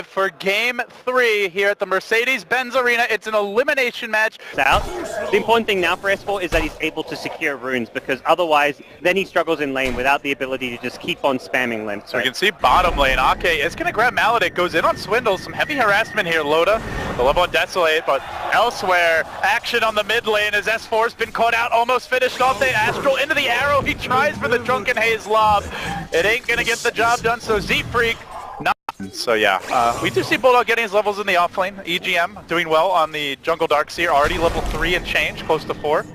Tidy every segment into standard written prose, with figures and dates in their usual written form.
for Game 3 here at the Mercedes-Benz Arena. It's an elimination match. Out. The important thing now for S4 is that he's able to secure runes, because otherwise then he struggles in lane without the ability to just keep on spamming limp. So we can see bottom lane, Ake is going to grab Maledict, goes in on Swindle, some heavy harassment here, Loda, the level on Desolate, but elsewhere, action on the mid lane as S4's been caught out, almost finished off the Astral into the arrow, he tries for the Drunken Haze lob, it ain't going to get the job done, so Z-Freak not. So yeah, we do see Bulldog getting his levels in the off lane. EGM doing well on the Jungle Darkseer, already level 3 and change, close to 4.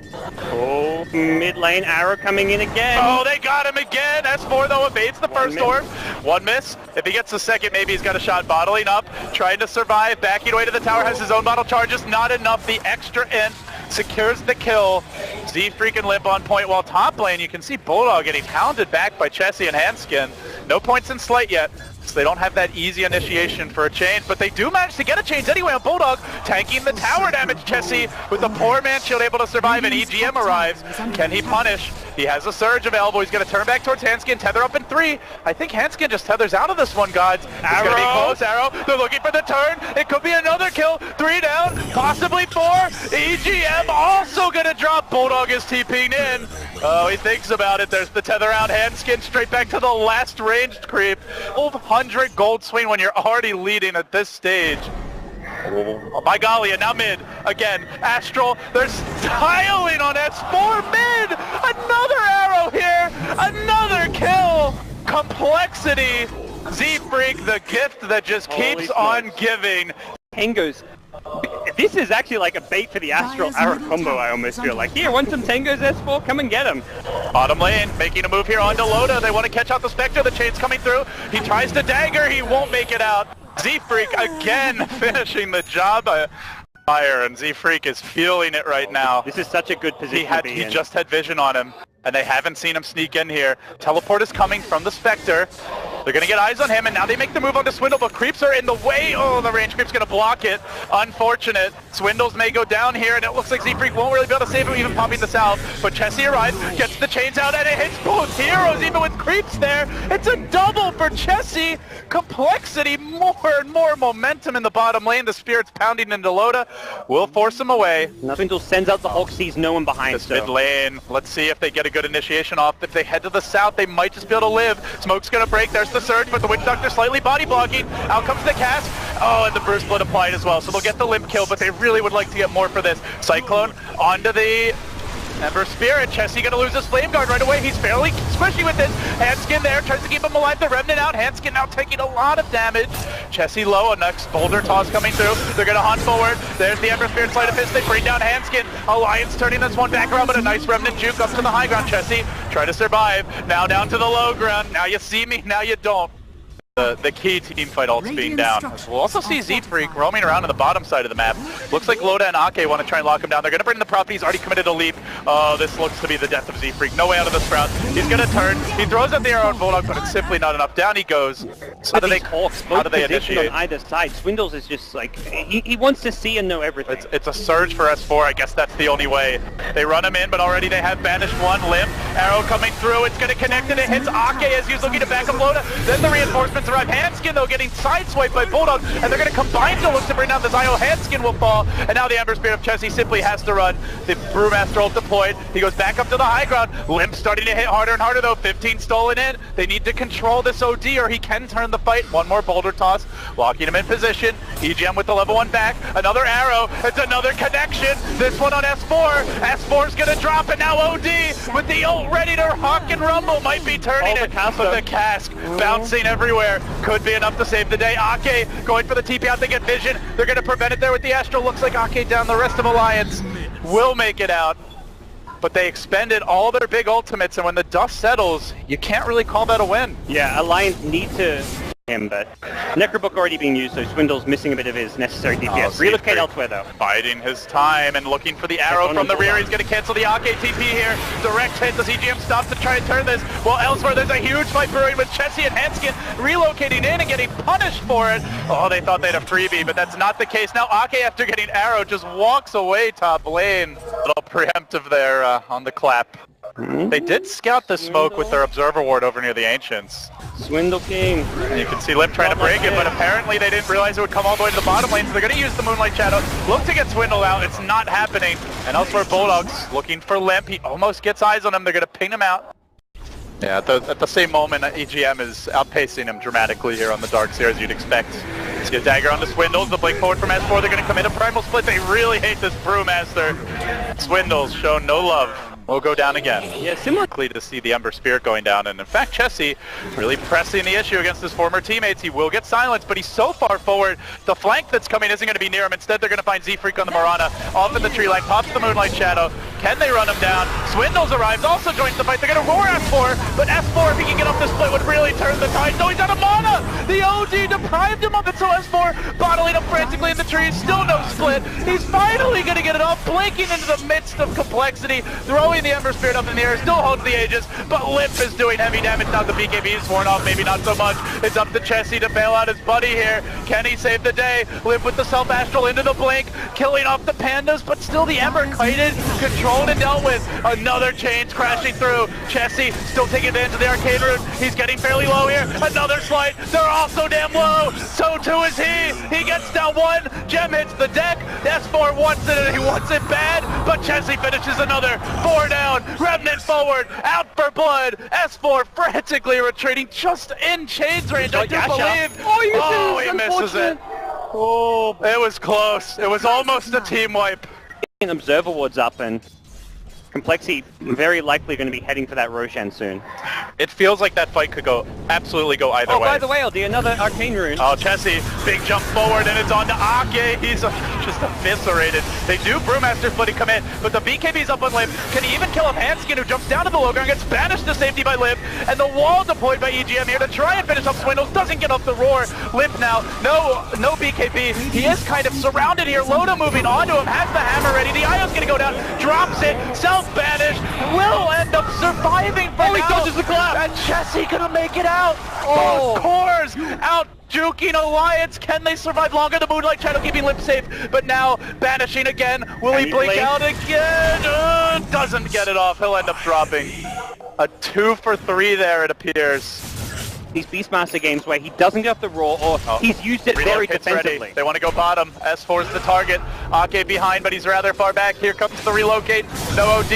Oh, mid lane arrow coming in again. Oh, they got him again. S4 though evades the first orb. One miss. If he gets the second, maybe he's got a shot. Bottling up, trying to survive, backing away to the tower, has his own bottle charges. Not enough. The extra int secures the kill. Z freaking limp on point, while top lane you can see Bulldog getting hounded back by Chessie and Handskin. No points in Slight yet. So they don't have that easy initiation for a change, but they do manage to get a change anyway on Bulldog, tanking the tower damage. Chessie with the poor man shield able to survive, and EGM arrives. Can he punish? He has a surge available. He's going to turn back towards Handskin, tether up in 3. I think Handskin just tethers out of this one, gods. It's going to be close, arrow. They're looking for the turn. It could be another kill. 3 down, possibly 4. EGM also going to drop. Bulldog is TPing in. Oh, he thinks about it. There's the tether out. Handskin straight back to the last ranged creep. 100 gold swing when you're already leading at this stage. Oh, by golly, and now mid again. Astral, they're styling on S4 mid. Another arrow here, another kill. Complexity. Z-Freak, the gift that just keeps on giving. Tangos. This is actually like a bait for the Astral arrow combo, I almost feel like. Here, want some Tangos, S4? Come and get him. Bottom lane, making a move here onto Loda. They want to catch out the Spectre. The chain's coming through. He tries to dagger. He won't make it out. Z-Freak again finishing the job. Fire, and Z-Freak is feeling it right now. This is such a good position He just had vision on him, and they haven't seen him sneak in here. Teleport is coming from the Spectre. They're going to get eyes on him, and now they make the move onto Swindle, but creeps are in the way. Oh, the range creep's going to block it. Unfortunate. Swindles may go down here, and it looks like Z-Freak won't really be able to save him, even popping the south. But Chessie arrives, gets the chains out, and it hits both heroes, even with creeps there. It's a double for Chessie. Complexity, more and more momentum in the bottom lane. The Spirit's pounding into Loda. Will force him away. Swindle sends out the Hulk, sees no one behind. This mid lane. Let's see if they get a good initiation off. If they head to the south, they might just be able to live. Smoke's going to break. There's the surge, but the Witch Doctor slightly body blocking. Out comes the cast. Oh, and the Bruce Blood applied as well. So they'll get the limp kill, but they really would like to get more for this. Cyclone onto the Ember Spirit. Chessie gonna lose his Flame Guard right away. He's fairly squishy with this. Handskin there, tries to keep him alive. The Remnant out. Handskin now taking a lot of damage. Chessie low, a next Boulder Toss coming through. They're gonna hunt forward. There's the Ember Spirit Sleight of Fist. They bring down Handskin. Alliance turning this one back around, but a nice Remnant juke up to the high ground. Chessie try to survive. Now down to the low ground. Now you see me, now you don't. The key team fight ults being down. We'll also see Z-Freak roaming around on the bottom side of the map. Looks like Loda and Ake want to try and lock him down. They're going to bring in the prop. He's already committed a leap. Oh, this looks to be the death of Z-Freak. No way out of the Sprout. He's going to turn. He throws out the arrow on Bulldog, but it's simply not enough. Down he goes. How do they initiate? On either side. Swindles is just like, he wants to see and know everything. It's a surge for S4. I guess that's the only way. They run him in, but already they have banished one. Limp. Arrow coming through. It's going to connect, and it hits Ake as he's looking to back up Loda. Then the reinforcements arrive. Handskin, though, getting sideswiped by Bulldog, and they're going to combine to look to bring down the Zio. Handskin will fall, and now the Ember Spirit of Chessie simply has to run. The Brewmaster ult deployed. He goes back up to the high ground. Limp starting to hit harder and harder, though. 15 stolen in. They need to control this OD, or he can turn the fight. One more Boulder Toss, locking him in position. EGM with the level 1 back. Another arrow. It's another connection. This one on S4. S4's going to drop, and now OD with the ult ready to rock and rumble. Might be turning it, but the cask bouncing everywhere. Could be enough to save the day. Ake going for the TP out. They get vision. They're going to prevent it there with the Astral. Looks like Ake down. The rest of Alliance will make it out. But they expended all their big ultimates, and when the dust settles, you can't really call that a win. Yeah, Alliance need to him, but Necrobook already being used, so Swindle's missing a bit of his necessary DPS. Relocate elsewhere, though. Biding his time and looking for the arrow from the rear. He's going to cancel the Ake TP here. Direct hit. The CGM stops to try and turn this. Well, elsewhere, there's a huge fight brewing with Chessie and Handskin relocating in and getting punished for it. Oh, they thought they had a freebie, but that's not the case. Now Ake, after getting arrow, just walks away top lane. A little preemptive there on the clap. They did scout the smoke with their observer ward over near the Ancients. Swindle King. And you can see Limp trying to break it, but apparently they didn't realize it would come all the way to the bottom lane, so they're going to use the Moonlight Shadow. Look to get Swindle out. It's not happening. And elsewhere, Bulldogs looking for Limp. He almost gets eyes on him. They're going to ping him out. Yeah, at the same moment, EGM is outpacing him dramatically here on the Darks here, as you'd expect. See a dagger onto Swindles, the blink forward from S4. They're going to commit a Primal Split. They really hate this Brewmaster. Swindles shown no love. Will go down again. Yeah, similarly to see the Ember Spirit going down, and in fact Chessie really pressing the issue against his former teammates. He will get silenced, but he's so far forward, the flank that's coming isn't going to be near him. Instead they're going to find Z-Freak on the Mirana, off in the tree line, pops the Moonlight Shadow. Can they run him down? Swindles arrives, also joins the fight. They're going to roar S4, but S4, if he can get off the split, would really turn the tide. No, he's out of mana! The OG deprived him of it, so S4 bottling up frantically in the trees, still no split. He's finally going to get it off, blinking into the midst of complexity, throwing the Ember Spirit up in the air, still holds the Aegis, but Limp is doing heavy damage. Now the BKB is worn off, maybe not so much. It's up to Chessie to bail out his buddy here. Can he save the day? Limp with the self-astral into the blink, killing off the Pandas, but still the Ember kited, controlled and dealt with. Another chains crashing through. Chessie still taking advantage of the Arcane Rune. He's getting fairly low here. Another slight. They're also damn low. So too is he. He gets down one. Gem hits the deck. S4 wants it and he wants it bad, but Chessie finishes another. 4 down. Remnant forward. Out for blood. S4 frantically retreating just in chains range. I do believe. Oh, he misses it. Oh, it was close. It was almost a team wipe. Observer ward's up and Complexity very likely going to be heading for that Roshan soon. It feels like that fight could absolutely go either way. Oh, by the way, LD, another Arcane Rune. Oh, Chessie, big jump forward, and it's on to Ake. He's just eviscerated. They do Brewmaster Splitting come in, but the BKB's up on Limp. Can he even kill off Hanskin, who jumps down to the low ground, gets banished to safety by Limp, and the wall deployed by EGM here to try and finish up Swindles. Doesn't get off the roar. Limp now, no BKB. He is kind of surrounded here. Loda moving onto him, has the hammer ready. The Io's going to go down, drops it, self-banish, will end up surviving for now. He dodges the collapse. And Chessie gonna make it out. Oh, Cores out juking Alliance. Can they survive longer? The Moonlight Shadow keeping Limp safe, but now banishing again. Will he blink out again? Doesn't get it off. He'll end up dropping. A 2 for 3 there, it appears. These Beastmaster games where he doesn't get off the roar or he's used it very defensively. Ready. They want to go bottom. S4's the target. Ake behind, but he's rather far back. Here comes the relocate. No OD,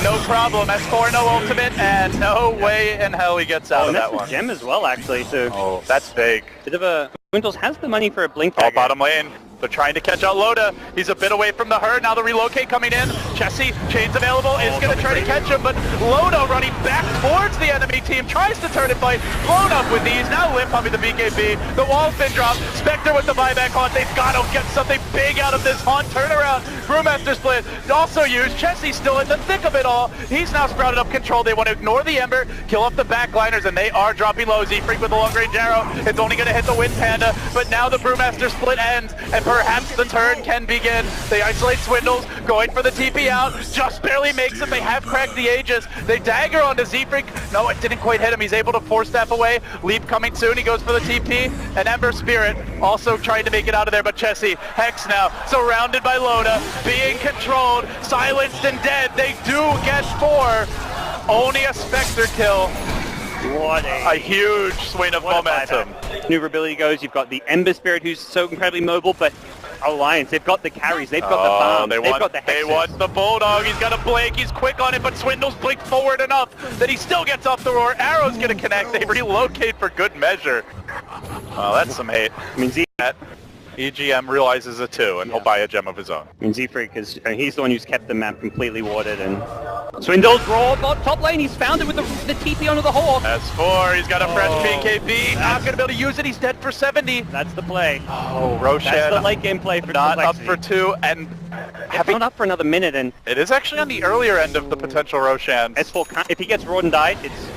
no problem. S4 no ultimate, and no way in hell he gets out of that one. Gem as well, actually. So oh, that's big. Bit of a... Wintles has the money for a blink dagger. Bottom lane. They're trying to catch out Loda. He's a bit away from the herd. Now the relocate coming in. Chessie, chains available, is going to try to catch him, but Loda running back towards the enemy team, tries to turn and fight. Blown up with these. Now Limp pumping the BKB. The wall's been dropped. Spectre with the buyback haunt. They've got to get something big out of this haunt turnaround. Brewmaster split also used. Chessie still in the thick of it all. He's now sprouted up control. They want to ignore the Ember, kill off the backliners, and they are dropping low. Z-Freak with the long range arrow. It's only going to hit the Wind Panda, but now the Brewmaster split ends, and perhaps the turn can begin. They isolate Swindles, going for the TP out, just barely makes it. They have cracked the Aegis. They dagger onto Z-Freak. No, it didn't quite hit him. He's able to force staff away. Leap coming soon. He goes for the TP. And Ember Spirit also trying to make it out of there, but Chessie, Hex now, surrounded by Loda, being controlled, silenced and dead. They do get 4. Only a Spectre kill. What a huge swing of momentum. Maneuverability goes, you've got the Ember Spirit who's so incredibly mobile, but Alliance, they've got the carries, they've got the farms, they've got the hexes. They want the Bulldog, he's got a blink, he's quick on it, but Swindles blinked forward enough that he still gets off the roar. Arrow's gonna connect, they relocate for good measure. Oh, that's some hate. I mean, EGM realizes it too, and he'll buy a gem of his own. I mean, Z-Freak is, he's the one who's kept the map completely watered, and Swindles roar, top lane, he's found it with the TP onto the Hawk. S4, he's got a fresh BKB, not going to be able to use it, he's dead for 70. That's the play. Oh, Roshan. That's the late game play for not Complexity. Up for 2, and not up for another minute, and it is actually on the earlier end of the potential Roshan. S4, if he gets roared and died, it's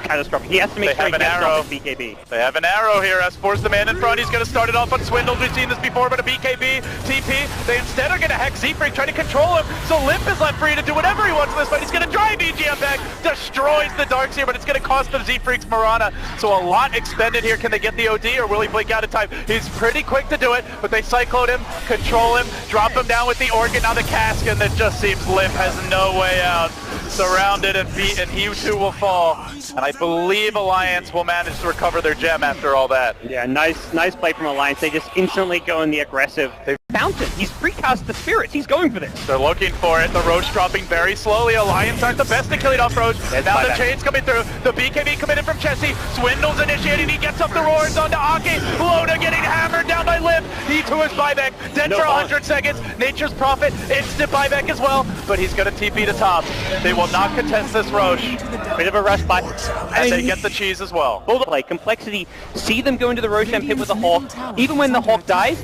catastrophic. He has to make sure he gets off his BKB. They have an arrow here. S4's the man in front. He's going to start it off on Swindles. We've seen this before, but a BKB, TP. They instead are going to hex Z-Freak, try to control him. So Limp is left free to do whatever he wants in this fight. He's going to drive EGM back, destroys the Darks here, but it's going to cost them Z-Freak's Mirana. So a lot expended here. Can they get the OD, or will he blink out of time? He's pretty quick to do it, but they cyclone him, control him, drop him down with the organ. Now the cask, and it just seems Limp has no way out. surrounded and beaten. He too will fall. And I believe Alliance will manage to recover their gem after all that. Yeah, nice play from Alliance. They just instantly go in the aggressive. Fountain, he's precast the spirits. He's going for this. They're looking for it. The Roche dropping very slowly. Alliance aren't the best at killing off Roche. Now the chain's coming through. The BKB committed from Chessie. Swindle's initiating. He gets up the roars onto Aki. Loda getting hammered down by Lip. He too is buyback. Dead for 100 seconds. Nature's Prophet. Instant buyback as well. But he's going to TP to top. They will not contest this Roche. Bit of a rush by. And they get the cheese as well. Bulldog play. Complexity. See them go into the Roche and pit with the Hawk. Even when the Hawk dies,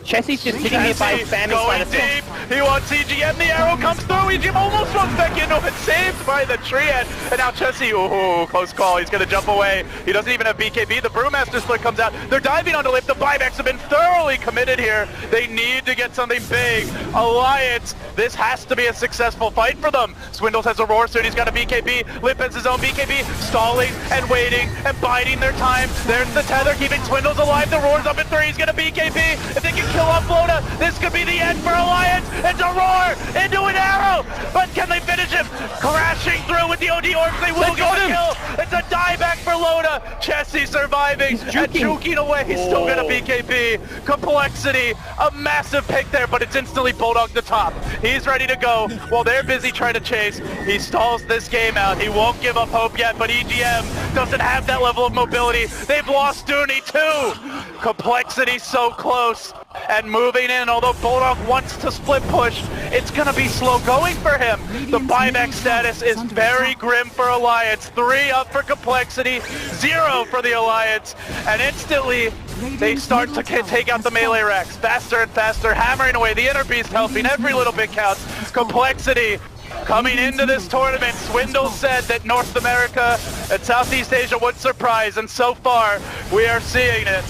Chessie's just sitting here by spamming by the deep. He wants EGM. The arrow comes through. EGM almost runs back into it. Saved by the Triad. And now Chessie, ooh, close call. He's going to jump away. He doesn't even have BKB. The Brewmaster split comes out. They're diving onto Lip. The buybacks have been thoroughly committed here. They need to get something big. Alliance, this has to be a successful fight for them. Swindles has a roar soon. He's got a BKB. Lip has his own BKB. Stalling and waiting and biding their time. There's the tether keeping Swindles alive. The roar's up at 3. He's got a BKB. If they can kill off Loda, this could be the end for Alliance. It's a roar into an arrow, but can they finish him? Crashing through with the OD orbs, they will get the kill. It's a dieback for Loda. Chessie surviving and juking away. He's still got a BKB. Complexity, a massive pick there, but it's instantly Bulldog to top. He's ready to go while they're busy trying to chase. He stalls this game out. He won't give up hope yet, but EGM doesn't have that level of mobility. They've lost Dooney too. Complexity so close and moving in, although Bulldog wants to split push, it's going to be slow going for him. The buyback status is very grim for Alliance. 3 up for Complexity, 0 for the Alliance, and instantly they start to take out the melee racks faster and faster, hammering away. The Inner Beast helping, every little bit counts. Complexity coming into this tournament, Swindle said that North America and Southeast Asia would surprise, and so far we are seeing it.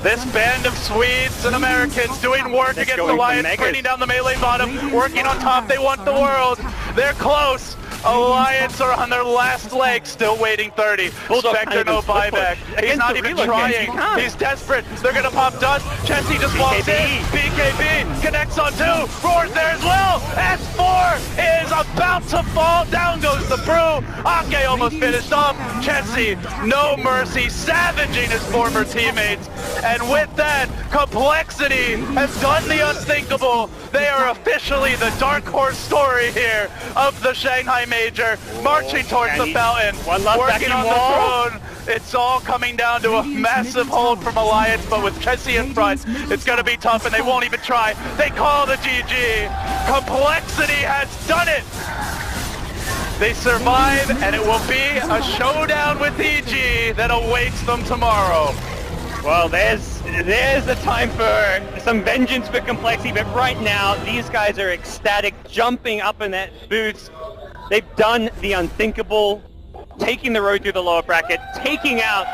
This band of Swedes and Americans doing work against Alliance, bringing down the melee bottom, working on top. They want the world. They're close. Alliance are on their last leg, still waiting 30. Spectre no buyback. He's not even trying. He's desperate. They're going to pop dust. Chessie just walks in. BKB connects on 2. Roars there as well. S4 is about to fall. Down goes the Brew. Ake almost finished off. Chessie, no mercy, savaging his former teammates. And with that, Complexity has done the unthinkable. They are officially the dark horse story here of the Shanghai Major, marching towards the fountain, working on the throne. It's all coming down to a massive hold from Alliance, but with Chessie in front, it's going to be tough, and they won't even try. They call the GG. Complexity has done it. They survive, and it will be a showdown with EG that awaits them tomorrow. Well, there's the time for some vengeance for Complexity, but right now, these guys are ecstatic, jumping up in that boots. They've done the unthinkable, taking the road through the lower bracket, taking out